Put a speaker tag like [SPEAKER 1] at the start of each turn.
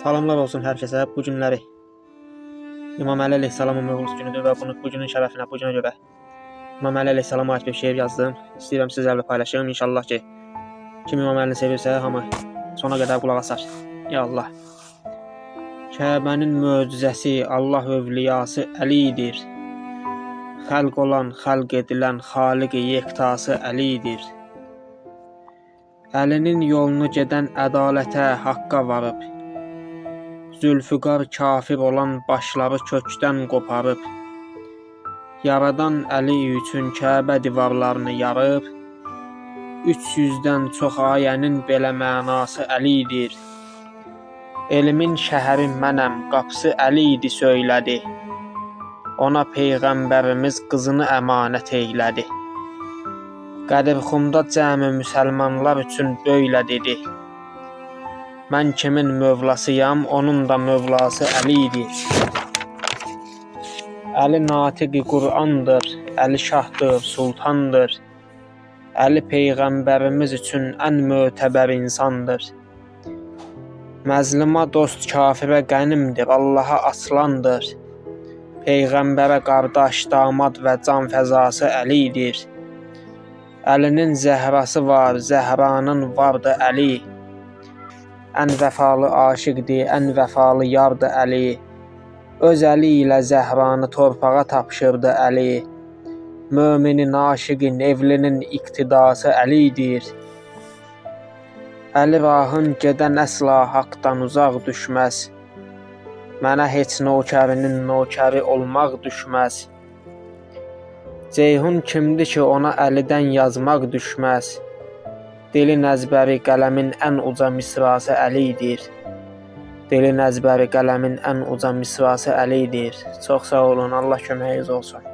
[SPEAKER 1] Salamlar olsun hər kəsə. Bu günləri İmam Əli əleyhissalamın mövlud günüdür və bu günün şərəfinə, bu günə görə İmam Əli əleyhissalama aid bir şeir yazdım. İstəyirəm sizlərlə paylaşım. İnşallah ki, kim İmam Əlini sevirsə, hamı sona qədər qulaq asar. Ya Allah. Kəbənin möcüzəsi, Allah övliyası Əlidir. Xəlq olan, xəlq edilən Xaliq-i yektası Əlidir. Əlinin yolunu gedən ədalətə, haqqa varıb. Zülfüqar kafir olan başları kökdən qoparıb. Yaradan Əli üçün Kəbə divarlarını yarıb. 300-dən çox ayənin belə mənası Əlidir. Elmin şəhəri mənəm, qapısı Əli idi söylədi. Ona Peyğəmbərimiz qızını əmanət eylədi. Qədirxumda cəmi müsəlmanlar üçün böylə dedi. Mən kimin mövlasıyam, onun da mövlası Əlidir. Əli natiqi Qur'andır, Əli şahdır, sultandır. Əli Peyğəmbərimiz üçün ən mötəbər insandır. Məzluma dost, kafirə qənimdir, Allaha aslandır. Peyğəmbərə qardaş, damad və can fəzası Əlidir. Əlinin zəhrası var, zəhranın vardı Əli. Ən vəfalı aşiqdir, ən vəfalı yardı Əli. Öz əli ilə zəhranı torpağa tapşırdı Əli. Möminin, aşiqin, evlinin iqtidası Əlidir. Əli rahın gedən əsla haqdan uzaq düşməz. Mənə heç nökərinin nökəri olmaq düşməz. Ceyhun kimdir ki, ona Əlidən yazmaq düşməz. Dilin əzbəri qələmin ən uca misrası Əlidir. Dilin əzbəri qələmin ən uca misrası Əlidir. Çox sağ olun, Allah köməyiniz olsun.